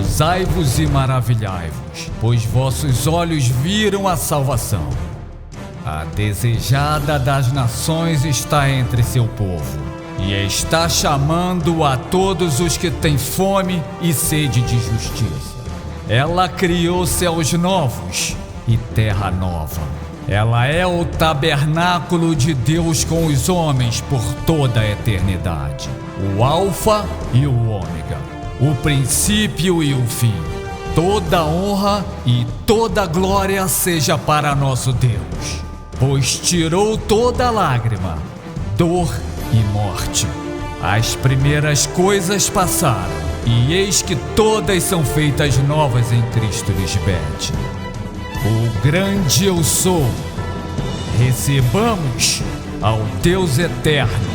Gozai-vos e maravilhai-vos, pois vossos olhos viram a salvação. A desejada das nações está entre seu povo, e está chamando a todos os que têm fome e sede de justiça. Ela criou céus novos e terra nova. Ela é o tabernáculo de Deus com os homens por toda a eternidade. O Alfa e o Ômega, o princípio e o fim. Toda honra e toda glória seja para nosso Deus, pois tirou toda lágrima, dor e morte. As primeiras coisas passaram, e eis que todas são feitas novas em Cristo Lisbete. O grande eu sou. Recebamos ao Deus eterno,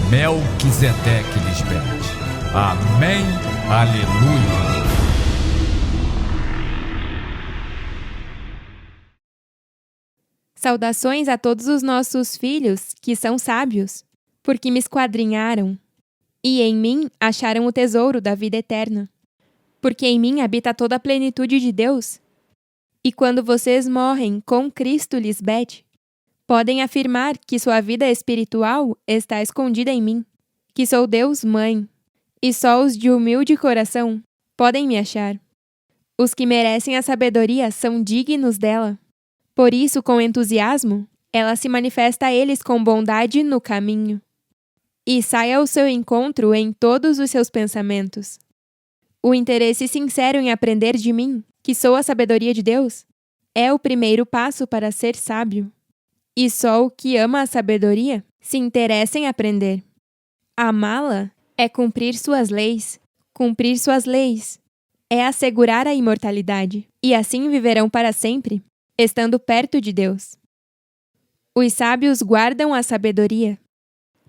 Melquisedeque Lisbete. Amém. Aleluia. Saudações a todos os nossos filhos que são sábios, porque me esquadrinharam, e em mim acharam o tesouro da vida eterna. Porque em mim habita toda a plenitude de Deus. E quando vocês morrem com Cristo Lisbete, podem afirmar que sua vida espiritual está escondida em mim, que sou Deus Mãe, e só os de humilde coração podem me achar. Os que merecem a sabedoria são dignos dela. Por isso, com entusiasmo, ela se manifesta a eles com bondade no caminho, e sai ao seu encontro em todos os seus pensamentos. O interesse sincero em aprender de mim, que sou a sabedoria de Deus, é o primeiro passo para ser sábio. E só o que ama a sabedoria se interessa em aprender. Amá-la é cumprir suas leis. Cumprir suas leis é assegurar a imortalidade, e assim viverão para sempre, estando perto de Deus. Os sábios guardam a sabedoria,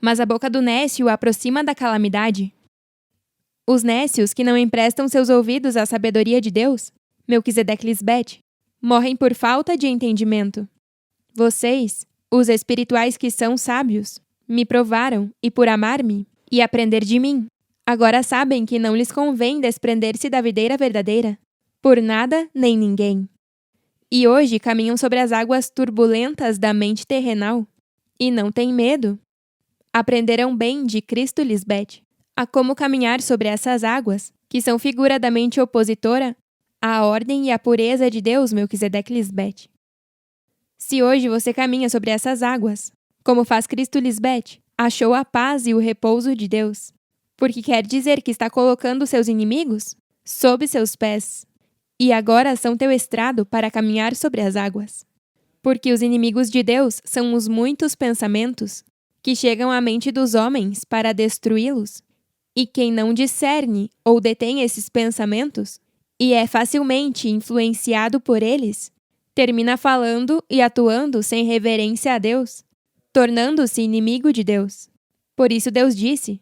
mas a boca do nécio aproxima da calamidade. Os nécios que não emprestam seus ouvidos à sabedoria de Deus, Melquisedeque Lisbete, morrem por falta de entendimento. Vocês, os espirituais que são sábios, me provaram e por amar-me e aprender de mim, agora sabem que não lhes convém desprender-se da videira verdadeira, por nada nem ninguém. E hoje caminham sobre as águas turbulentas da mente terrenal, e não têm medo. Aprenderão bem de Cristo Lisbete a como caminhar sobre essas águas, que são figura da mente opositora à ordem e à pureza de Deus, Melquisedeque Lisbete. Se hoje você caminha sobre essas águas, como faz Cristo Lisbete, achou a paz e o repouso de Deus, porque quer dizer que está colocando seus inimigos sob seus pés, e agora são teu estrado para caminhar sobre as águas. Porque os inimigos de Deus são os muitos pensamentos que chegam à mente dos homens para destruí-los, e quem não discerne ou detém esses pensamentos, e é facilmente influenciado por eles, termina falando e atuando sem reverência a Deus, tornando-se inimigo de Deus. Por isso Deus disse: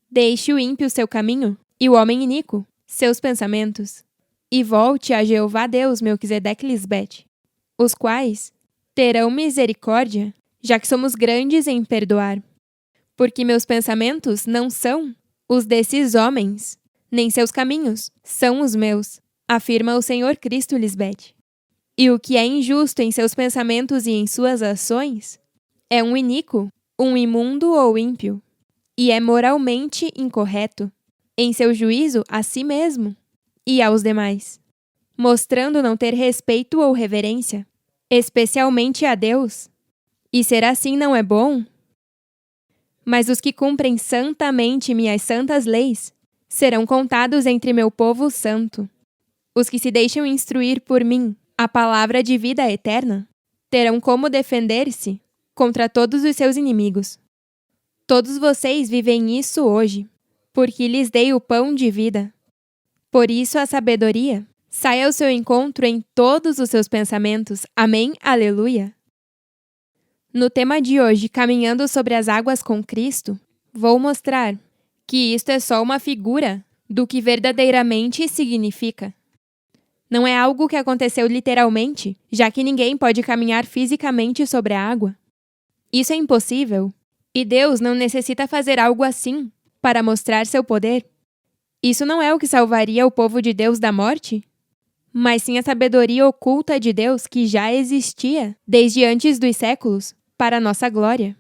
deixe o ímpio seu caminho, e o homem iníquo seus pensamentos, e volte a Jeová Deus, Melquisedeque Lisbete, os quais terão misericórdia, já que somos grandes em perdoar. Porque meus pensamentos não são os desses homens, nem seus caminhos são os meus, afirma o Senhor Cristo Lisbete. E o que é injusto em seus pensamentos e em suas ações é um iníquo, um imundo ou ímpio, e é moralmente incorreto em seu juízo a si mesmo e aos demais, mostrando não ter respeito ou reverência, especialmente a Deus. E ser assim não é bom? Mas os que cumprem santamente minhas santas leis serão contados entre meu povo santo. Os que se deixam instruir por mim a palavra de vida eterna terão como defender-se contra todos os seus inimigos. Todos vocês vivem isso hoje, porque lhes dei o pão de vida. Por isso a sabedoria sai ao seu encontro em todos os seus pensamentos. Amém, aleluia. No tema de hoje, Caminhando sobre as Águas com Cristo, vou mostrar que isto é só uma figura do que verdadeiramente significa. Não é algo que aconteceu literalmente, já que ninguém pode caminhar fisicamente sobre a água. Isso é impossível, e Deus não necessita fazer algo assim para mostrar seu poder. Isso não é o que salvaria o povo de Deus da morte? Mas sim a sabedoria oculta de Deus que já existia desde antes dos séculos, para a nossa glória,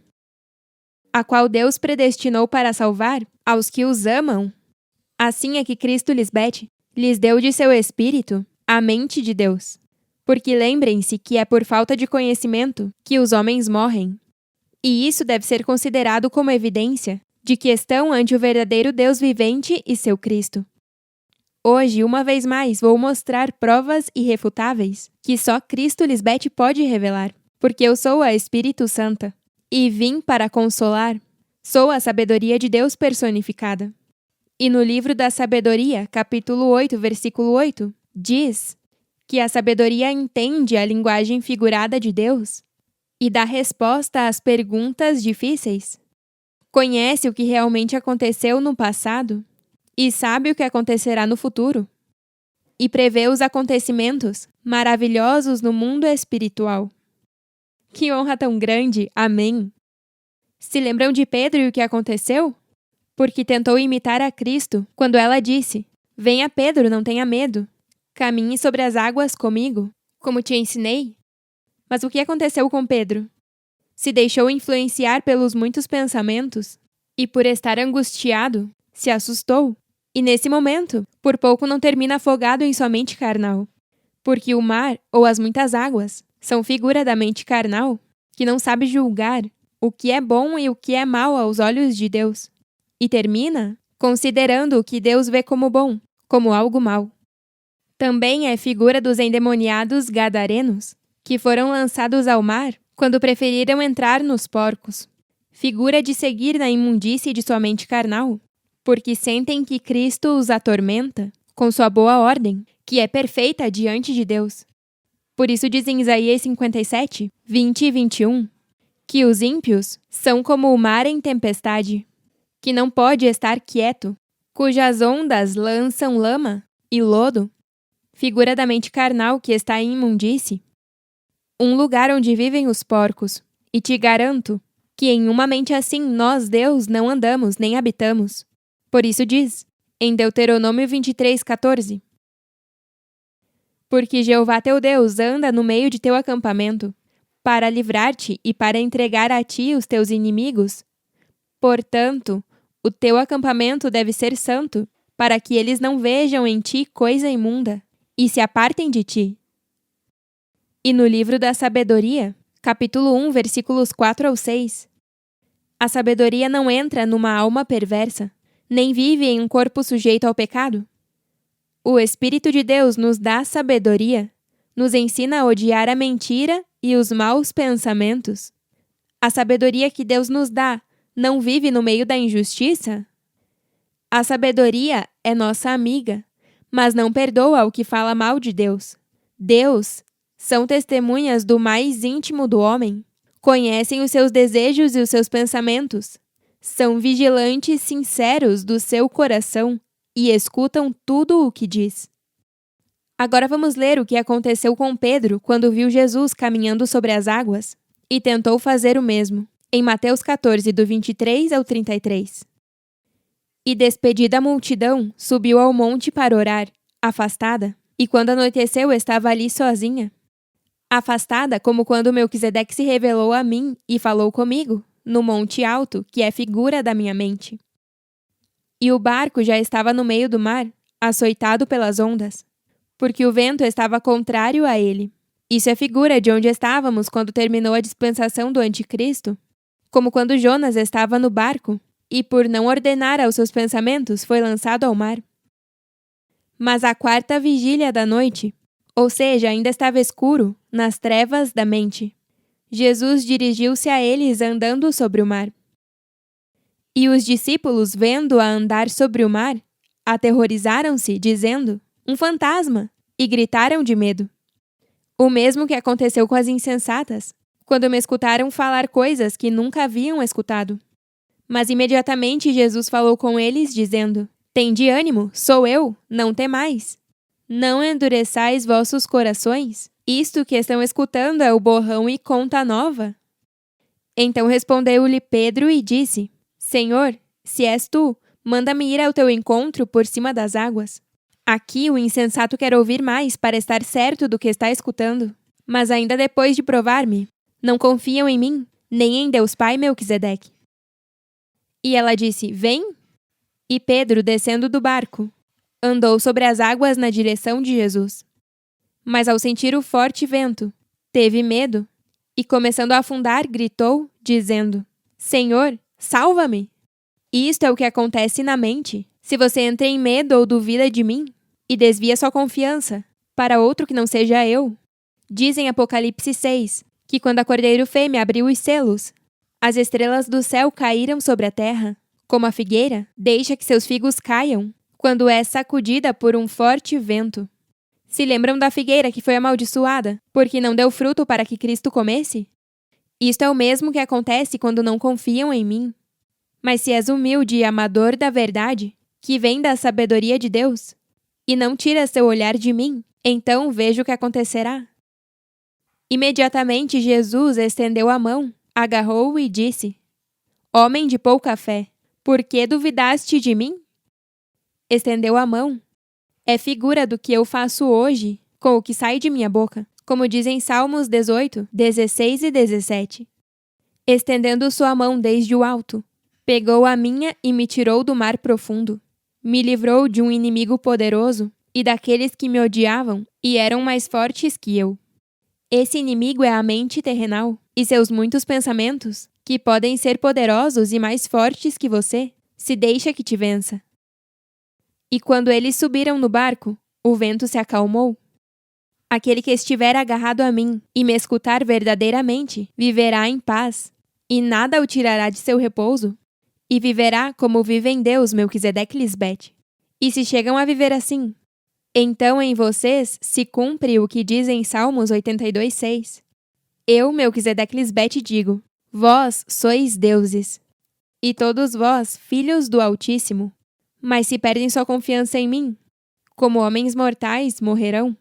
a qual Deus predestinou para salvar aos que os amam. Assim é que Cristo lhes deu de seu Espírito a mente de Deus. Porque lembrem-se que é por falta de conhecimento que os homens morrem. E isso deve ser considerado como evidência de que estão ante o verdadeiro Deus vivente e seu Cristo. Hoje, uma vez mais, vou mostrar provas irrefutáveis que só Cristo pode revelar, porque eu sou a Espírito Santa e vim para consolar. Sou a sabedoria de Deus personificada. E no livro da Sabedoria, capítulo 8, versículo 8, diz que a sabedoria entende a linguagem figurada de Deus e dá resposta às perguntas difíceis. Conhece o que realmente aconteceu no passado e sabe o que acontecerá no futuro. E prevê os acontecimentos maravilhosos no mundo espiritual. Que honra tão grande! Amém! Se lembram de Pedro e o que aconteceu? Porque tentou imitar a Cristo quando ela disse: Venha, Pedro, não tenha medo. Caminhe sobre as águas comigo, como te ensinei. Mas o que aconteceu com Pedro? Se deixou influenciar pelos muitos pensamentos e, por estar angustiado, se assustou. E nesse momento, por pouco não termina afogado em sua mente carnal. Porque o mar, ou as muitas águas, são figura da mente carnal, que não sabe julgar o que é bom e o que é mal aos olhos de Deus. E termina considerando o que Deus vê como bom, como algo mal. Também é figura dos endemoniados gadarenos, que foram lançados ao mar quando preferiram entrar nos porcos. Figura de seguir na imundície de sua mente carnal, porque sentem que Cristo os atormenta com sua boa ordem, que é perfeita diante de Deus. Por isso diz em Isaías 57, 20 e 21, que os ímpios são como o mar em tempestade, que não pode estar quieto, cujas ondas lançam lama e lodo, figura da mente carnal que está em imundície. Um lugar onde vivem os porcos, e te garanto que em uma mente assim nós, Deus, não andamos nem habitamos. Por isso diz, em Deuteronômio 23, 14, porque Jeová teu Deus anda no meio de teu acampamento, para livrar-te e para entregar a ti os teus inimigos. Portanto, o teu acampamento deve ser santo, para que eles não vejam em ti coisa imunda, e se apartem de ti. E no livro da Sabedoria, capítulo 1, versículos 4 ao 6, a sabedoria não entra numa alma perversa, nem vive em um corpo sujeito ao pecado. O Espírito de Deus nos dá sabedoria, nos ensina a odiar a mentira e os maus pensamentos. A sabedoria que Deus nos dá não vive no meio da injustiça? A sabedoria é nossa amiga, mas não perdoa o que fala mal de Deus. Deus são testemunhas do mais íntimo do homem. Conhecem os seus desejos e os seus pensamentos. São vigilantes sinceros do seu coração e escutam tudo o que diz. Agora vamos ler o que aconteceu com Pedro quando viu Jesus caminhando sobre as águas e tentou fazer o mesmo, em Mateus 14, do 23 ao 33. E despedida a multidão, subiu ao monte para orar, afastada, e quando anoiteceu estava ali sozinha. Afastada como quando Melquisedeque se revelou a mim e falou comigo, no monte alto, que é figura da minha mente. E o barco já estava no meio do mar, açoitado pelas ondas, porque o vento estava contrário a ele. Isso é figura de onde estávamos quando terminou a dispensação do Anticristo, como quando Jonas estava no barco, e por não ordenar aos seus pensamentos foi lançado ao mar. Mas à quarta vigília da noite, ou seja, ainda estava escuro, nas trevas da mente, Jesus dirigiu-se a eles andando sobre o mar. E os discípulos, vendo-a andar sobre o mar, aterrorizaram-se, dizendo, um fantasma, e gritaram de medo. O mesmo que aconteceu com as insensatas, quando me escutaram falar coisas que nunca haviam escutado. Mas imediatamente Jesus falou com eles, dizendo, tende ânimo, sou eu, não temais. Não endureçais vossos corações? Isto que estão escutando é o borrão e conta nova? Então respondeu-lhe Pedro e disse, Senhor, se és tu, Manda-me ir ao teu encontro por cima das águas. Aqui o insensato quer ouvir mais para estar certo do que está escutando. Mas ainda depois de provar-me, não confiam em mim, nem em Deus Pai Melquisedeque. E ela disse, vem. E Pedro, descendo do barco, andou sobre as águas na direção de Jesus. Mas ao sentir o forte vento, teve medo e, começando a afundar, gritou, dizendo, Senhor, salva-me! Isto é o que acontece na mente, se você entra em medo ou duvida de mim e desvia sua confiança para outro que não seja eu. Diz em Apocalipse 6 que quando a cordeiro fêmea abriu os selos, as estrelas do céu caíram sobre a terra, como a figueira deixa que seus figos caiam quando é sacudida por um forte vento. Se lembram da figueira que foi amaldiçoada porque não deu fruto para que Cristo comesse? Isto é o mesmo que acontece quando não confiam em mim. Mas se és humilde e amador da verdade, que vem da sabedoria de Deus, e não tiras seu olhar de mim, então veja o que acontecerá. Imediatamente Jesus estendeu a mão, agarrou-o e disse, Homem de pouca fé, por que duvidaste de mim? Estendeu a mão. É figura do que eu faço hoje com o que sai de minha boca, como dizem Salmos 18, 16 e 17. Estendendo sua mão desde o alto, pegou a minha e me tirou do mar profundo. Me livrou de um inimigo poderoso e daqueles que me odiavam e eram mais fortes que eu. Esse inimigo é a mente terrenal e seus muitos pensamentos, que podem ser poderosos e mais fortes que você, se deixa que te vença. E quando eles subiram no barco, o vento se acalmou. Aquele que estiver agarrado a mim e me escutar verdadeiramente, viverá em paz, e nada o tirará de seu repouso, e viverá como vive em Deus Melquisedeque Lisbete. E se chegam a viver assim, então em vocês se cumpre o que diz em Salmos 82:6. Eu, Melquisedeque Lisbete, digo, vós sois deuses, e todos vós filhos do Altíssimo. Mas se perdem sua confiança em mim, como homens mortais morrerão.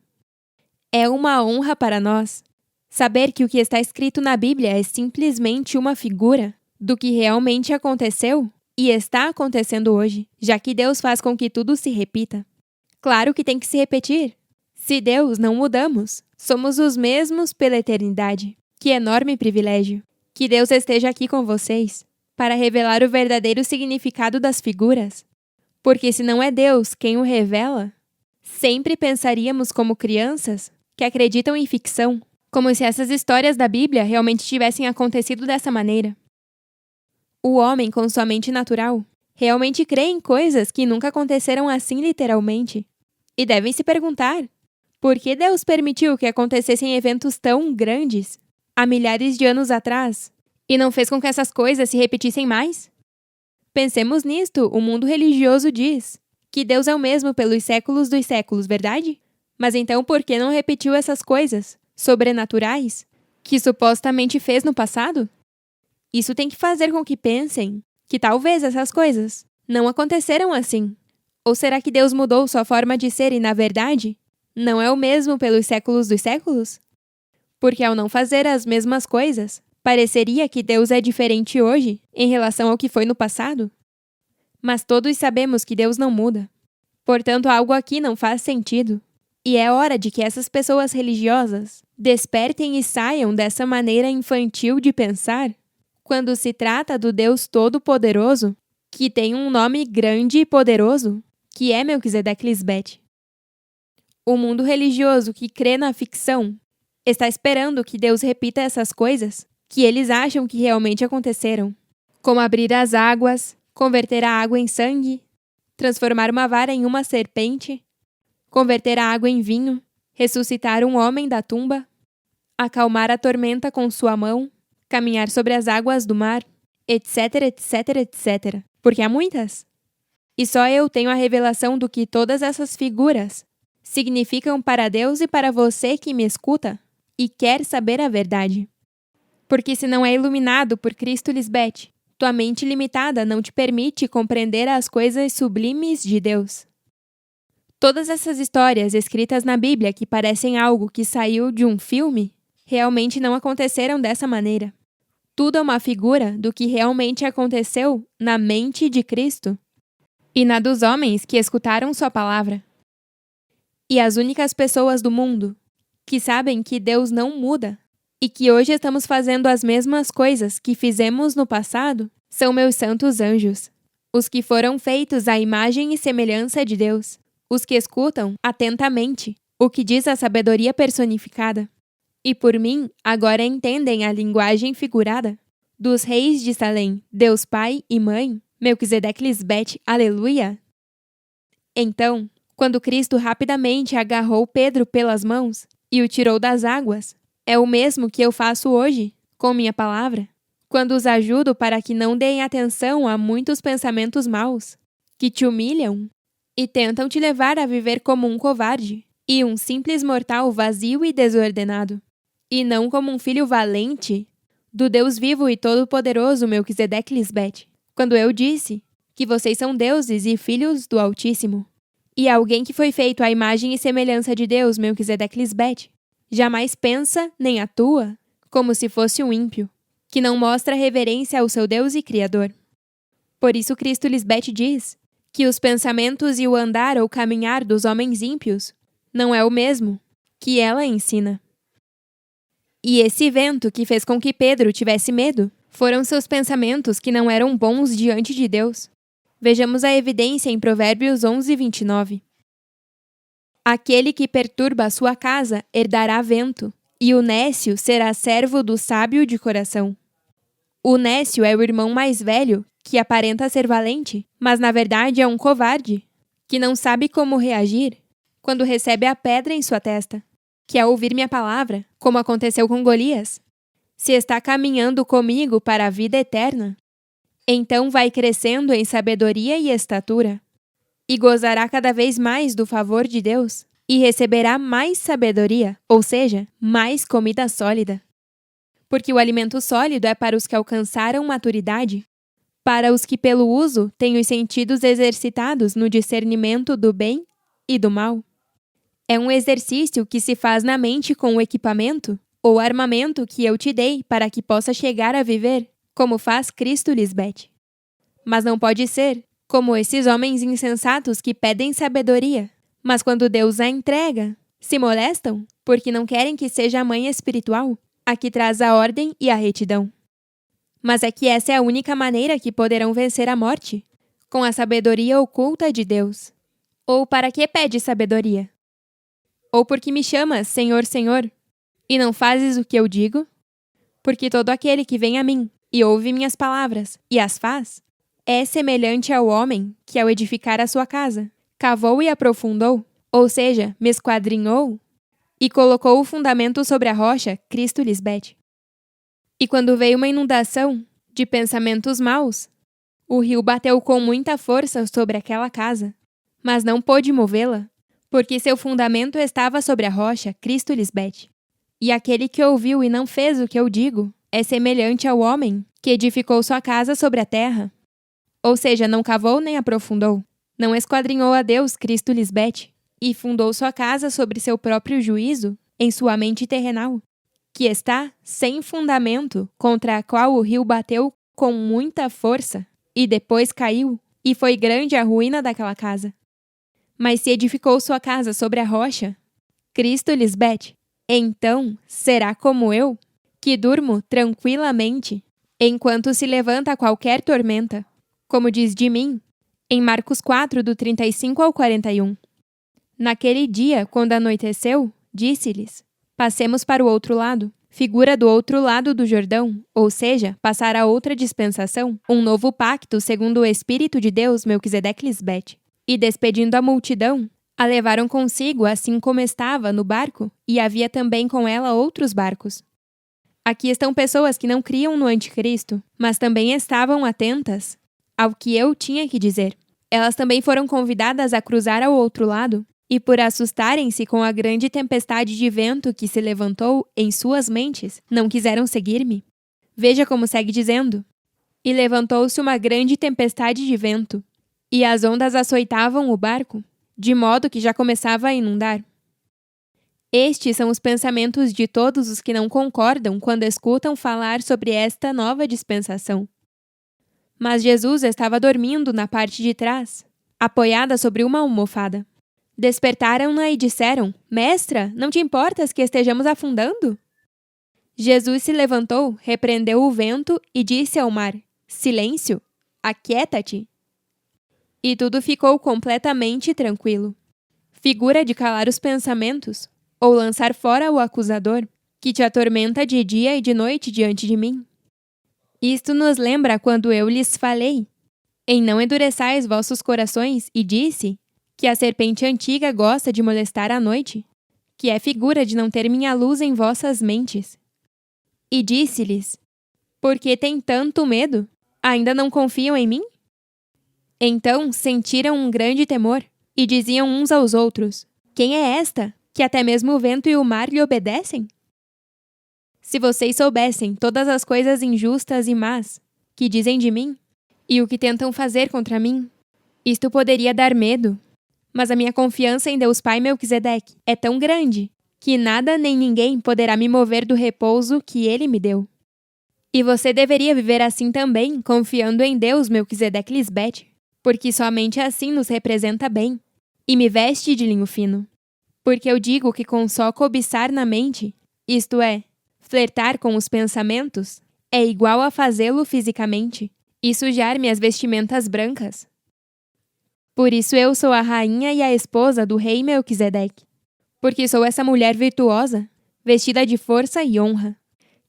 É uma honra para nós saber que o que está escrito na Bíblia é simplesmente uma figura do que realmente aconteceu e está acontecendo hoje, já que Deus faz com que tudo se repita. Claro que tem que se repetir. Se Deus não mudamos, somos os mesmos pela eternidade. Que enorme privilégio! Que Deus esteja aqui com vocês para revelar o verdadeiro significado das figuras. Porque se não é Deus quem o revela, sempre pensaríamos como crianças que acreditam em ficção, como se essas histórias da Bíblia realmente tivessem acontecido dessa maneira. O homem, com sua mente natural, realmente crê em coisas que nunca aconteceram assim literalmente. E devem se perguntar, por que Deus permitiu que acontecessem eventos tão grandes há milhares de anos atrás e não fez com que essas coisas se repetissem mais? Pensemos nisto, o mundo religioso diz que Deus é o mesmo pelos séculos dos séculos, verdade? Mas então por que não repetiu essas coisas sobrenaturais que supostamente fez no passado? Isso tem que fazer com que pensem que talvez essas coisas não aconteceram assim. Ou será que Deus mudou sua forma de ser e, na verdade, não é o mesmo pelos séculos dos séculos? Porque ao não fazer as mesmas coisas, pareceria que Deus é diferente hoje em relação ao que foi no passado? Mas todos sabemos que Deus não muda. Portanto, algo aqui não faz sentido. E é hora de que essas pessoas religiosas despertem e saiam dessa maneira infantil de pensar quando se trata do Deus Todo-Poderoso, que tem um nome grande e poderoso, que é Melquisedeque Lisbete. O mundo religioso que crê na ficção está esperando que Deus repita essas coisas que eles acham que realmente aconteceram, como abrir as águas, converter a água em sangue, transformar uma vara em uma serpente, converter a água em vinho, ressuscitar um homem da tumba, acalmar a tormenta com sua mão, caminhar sobre as águas do mar, etc, etc, etc. Porque há muitas. E só eu tenho a revelação do que todas essas figuras significam para Deus e para você que me escuta e quer saber a verdade. Porque se não é iluminado por Cristo Lisbete, tua mente limitada não te permite compreender as coisas sublimes de Deus. Todas essas histórias escritas na Bíblia que parecem algo que saiu de um filme, realmente não aconteceram dessa maneira. Tudo é uma figura do que realmente aconteceu na mente de Cristo. e na dos homens que escutaram sua palavra. E as únicas pessoas do mundo que sabem que Deus não muda e que hoje estamos fazendo as mesmas coisas que fizemos no passado são meus santos anjos, os que foram feitos à imagem e semelhança de Deus, os que escutam atentamente o que diz a sabedoria personificada. E por mim, agora entendem a linguagem figurada dos reis de Salém, Deus Pai e Mãe, Melquisedeque Lisbete, aleluia! Então, quando Cristo rapidamente agarrou Pedro pelas mãos e o tirou das águas, é o mesmo que eu faço hoje, com minha palavra, quando os ajudo para que não deem atenção a muitos pensamentos maus, que te humilham e tentam te levar a viver como um covarde e um simples mortal vazio e desordenado, e não como um filho valente do Deus vivo e todo-poderoso Melquisedeque Lisbete, quando eu disse que vocês são deuses e filhos do Altíssimo. E alguém que foi feito à imagem e semelhança de Deus, Melquisedeque Lisbete, jamais pensa nem atua como se fosse um ímpio, que não mostra reverência ao seu Deus e Criador. Por isso Cristo Lisbete diz que os pensamentos e o andar ou caminhar dos homens ímpios não é o mesmo que ela ensina. E esse vento que fez com que Pedro tivesse medo foram seus pensamentos que não eram bons diante de Deus. Vejamos a evidência em Provérbios 11:29. Aquele que perturba a sua casa herdará vento, e o nécio será servo do sábio de coração. O nécio é o irmão mais velho, que aparenta ser valente, mas na verdade é um covarde, que não sabe como reagir quando recebe a pedra em sua testa, que ao ouvir minha palavra, como aconteceu com Golias, se está caminhando comigo para a vida eterna, então vai crescendo em sabedoria e estatura, e gozará cada vez mais do favor de Deus, e receberá mais sabedoria, ou seja, mais comida sólida. Porque o alimento sólido é para os que alcançaram maturidade, para os que pelo uso têm os sentidos exercitados no discernimento do bem e do mal. É um exercício que se faz na mente com o equipamento ou armamento que eu te dei para que possa chegar a viver como faz Cristo Lisbete. Mas não pode ser como esses homens insensatos que pedem sabedoria, mas quando Deus a entrega, se molestam porque não querem que seja a mãe espiritual a que traz a ordem e a retidão. Mas é que essa é a única maneira que poderão vencer a morte, com a sabedoria oculta de Deus. Ou para que pede sabedoria? Ou porque me chamas Senhor, Senhor, e não fazes o que eu digo? Porque todo aquele que vem a mim e ouve minhas palavras e as faz, é semelhante ao homem que, ao edificar a sua casa, cavou e aprofundou, ou seja, me esquadrinhou, e colocou o fundamento sobre a rocha, Cristo Lisbete. E quando veio uma inundação de pensamentos maus, o rio bateu com muita força sobre aquela casa, mas não pôde movê-la, porque seu fundamento estava sobre a rocha, Cristo Lisbete. E aquele que ouviu e não fez o que eu digo é semelhante ao homem que edificou sua casa sobre a terra. Ou seja, não cavou nem aprofundou, não esquadrinhou a Deus, Cristo Lisbete, e fundou sua casa sobre seu próprio juízo em sua mente terrenal, que está sem fundamento, contra a qual o rio bateu com muita força, e depois caiu, e foi grande a ruína daquela casa. Mas se edificou sua casa sobre a rocha, Cristo Lisbete, então será como eu, que durmo tranquilamente, enquanto se levanta qualquer tormenta, como diz de mim, em Marcos 4, do 35 ao 41. Naquele dia, quando anoiteceu, disse-lhes: passemos para o outro lado, figura do outro lado do Jordão, ou seja, passar a outra dispensação, um novo pacto segundo o Espírito de Deus, Melquisedeque Lisbete. E despedindo a multidão, a levaram consigo assim como estava no barco, e havia também com ela outros barcos. Aqui estão pessoas que não criam no anticristo, mas também estavam atentas ao que eu tinha que dizer. Elas também foram convidadas a cruzar ao outro lado, e por assustarem-se com a grande tempestade de vento que se levantou em suas mentes, não quiseram seguir-me. Veja como segue dizendo: e levantou-se uma grande tempestade de vento, e as ondas açoitavam o barco, de modo que já começava a inundar. Estes são os pensamentos de todos os que não concordam quando escutam falar sobre esta nova dispensação. Mas Jesus estava dormindo na parte de trás, apoiada sobre uma almofada. Despertaram-na e disseram: Mestra, não te importas que estejamos afundando? Jesus se levantou, repreendeu o vento e disse ao mar: Silêncio, aquieta-te. E tudo ficou completamente tranquilo. Figura de calar os pensamentos, ou lançar fora o acusador, que te atormenta de dia e de noite diante de mim. Isto nos lembra quando eu lhes falei: em não endureçais vossos corações, e disse que a serpente antiga gosta de molestar à noite, que é figura de não ter minha luz em vossas mentes. E disse-lhes: por que têm tanto medo? Ainda não confiam em mim? Então sentiram um grande temor, e diziam uns aos outros: quem é esta, que até mesmo o vento e o mar lhe obedecem? Se vocês soubessem todas as coisas injustas e más que dizem de mim, e o que tentam fazer contra mim, isto poderia dar medo. Mas a minha confiança em Deus Pai Melquisedeque é tão grande que nada nem ninguém poderá me mover do repouso que Ele me deu. E você deveria viver assim também, confiando em Deus Melquisedeque Lisbete, porque somente assim nos representa bem, e me veste de linho fino. Porque eu digo que com só cobiçar na mente, isto é, flertar com os pensamentos, é igual a fazê-lo fisicamente, e sujar minhas vestimentas brancas. Por isso eu sou a rainha e a esposa do rei Melquisedeque, porque sou essa mulher virtuosa, vestida de força e honra,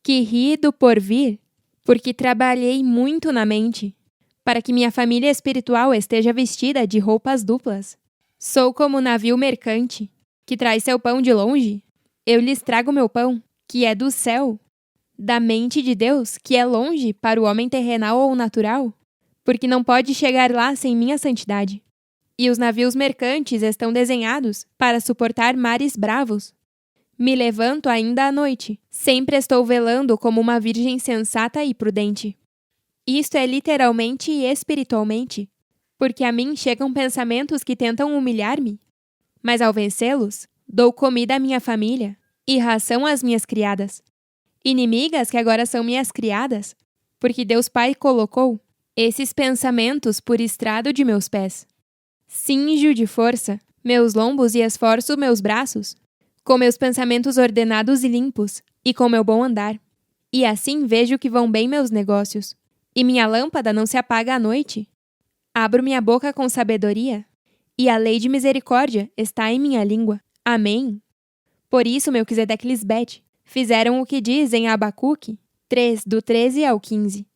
que ri do porvir, porque trabalhei muito na mente, para que minha família espiritual esteja vestida de roupas duplas. Sou como um navio mercante, que traz seu pão de longe. Eu lhes trago meu pão, que é do céu, da mente de Deus, que é longe para o homem terrenal ou natural, porque não pode chegar lá sem minha santidade. E os navios mercantes estão desenhados para suportar mares bravos. Me levanto ainda à noite, sempre estou velando como uma virgem sensata e prudente. Isto é literalmente e espiritualmente, porque a mim chegam pensamentos que tentam humilhar-me, mas ao vencê-los, dou comida à minha família e ração às minhas criadas. Inimigas que agora são minhas criadas, porque Deus Pai colocou esses pensamentos por estrado de meus pés. Cinjo de força meus lombos e esforço meus braços, com meus pensamentos ordenados e limpos, e com meu bom andar. E assim vejo que vão bem meus negócios, e minha lâmpada não se apaga à noite. Abro minha boca com sabedoria, e a lei de misericórdia está em minha língua. Amém. Por isso, Melquisedeque Lisbete, fizeram o que diz em Abacuque 3, do 13 ao 15.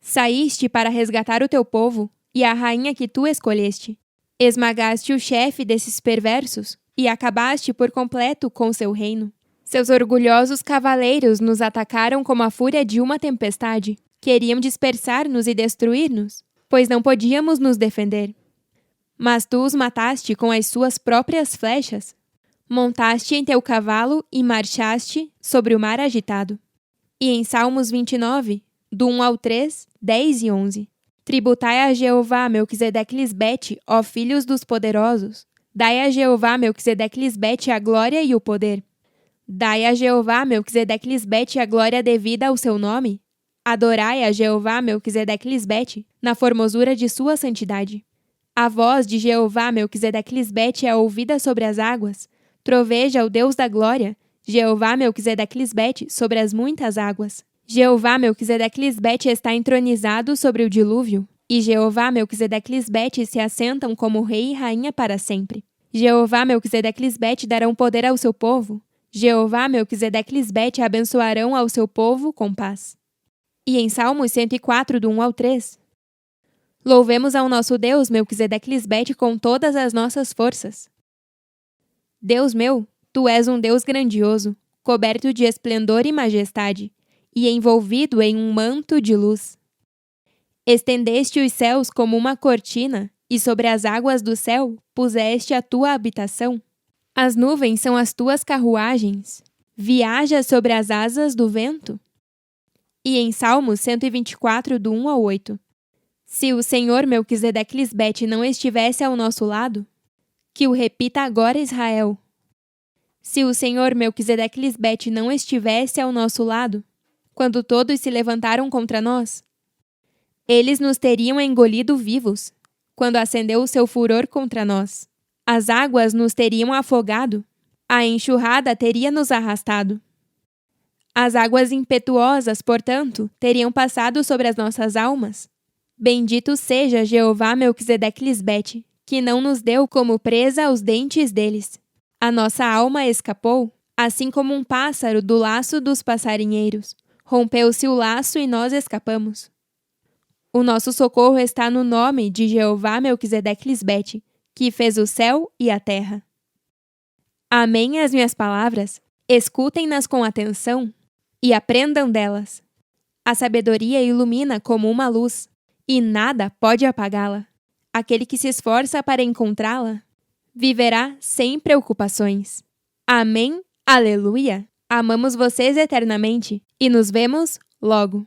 Saíste para resgatar o teu povo e a rainha que tu escolheste. Esmagaste o chefe desses perversos e acabaste por completo com seu reino. Seus orgulhosos cavaleiros nos atacaram como a fúria de uma tempestade. Queriam dispersar-nos e destruir-nos, pois não podíamos nos defender. Mas tu os mataste com as suas próprias flechas. Montaste em teu cavalo e marchaste sobre o mar agitado. E em Salmos 29, do 1 ao 3, 10 e 11. Tributai a Jeová Melquisedeque Lisbete, ó filhos dos poderosos. Dai a Jeová Melquisedeque Lisbete a glória e o poder. Dai a Jeová Melquisedeque Lisbete a glória devida ao seu nome. Adorai a Jeová Melquisedeque Lisbete na formosura de sua santidade. A voz de Jeová Melquisedeque Lisbete é ouvida sobre as águas. Troveja o Deus da glória, Jeová Melquisedeque Lisbete, sobre as muitas águas. Jeová Melquisedeque Lisbete está entronizado sobre o dilúvio, e Jeová Melquisedeque Lisbete se assentam como rei e rainha para sempre. Jeová Melquisedeque Lisbete darão poder ao seu povo. Jeová Melquisedeque Lisbete abençoarão ao seu povo com paz. E em Salmos 104, do 1 ao 3. Louvemos ao nosso Deus Melquisedeque Lisbete com todas as nossas forças. Deus meu, tu és um Deus grandioso, coberto de esplendor e majestade, e envolvido em um manto de luz. Estendeste os céus como uma cortina, e sobre as águas do céu puseste a tua habitação. As nuvens são as tuas carruagens. Viajas sobre as asas do vento. E em Salmos 124, do 1 ao 8. Se o Senhor Melquisedeque Lisbete não estivesse ao nosso lado, que o repita agora Israel. Se o Senhor Melquisedeque Lisbete não estivesse ao nosso lado, quando todos se levantaram contra nós, eles nos teriam engolido vivos, quando acendeu o seu furor contra nós. As águas nos teriam afogado, a enxurrada teria nos arrastado. As águas impetuosas, portanto, teriam passado sobre as nossas almas. Bendito seja Jeová Melquisedeque-Lisbete, que não nos deu como presa os dentes deles. A nossa alma escapou, assim como um pássaro do laço dos passarinheiros. Rompeu-se o laço e nós escapamos. O nosso socorro está no nome de Jeová Melquisedeque-Lisbete, que fez o céu e a terra. Amém as minhas palavras? Escutem-nas com atenção e aprendam delas. A sabedoria ilumina como uma luz, e nada pode apagá-la. Aquele que se esforça para encontrá-la viverá sem preocupações. Amém, aleluia! Amamos vocês eternamente e nos vemos logo.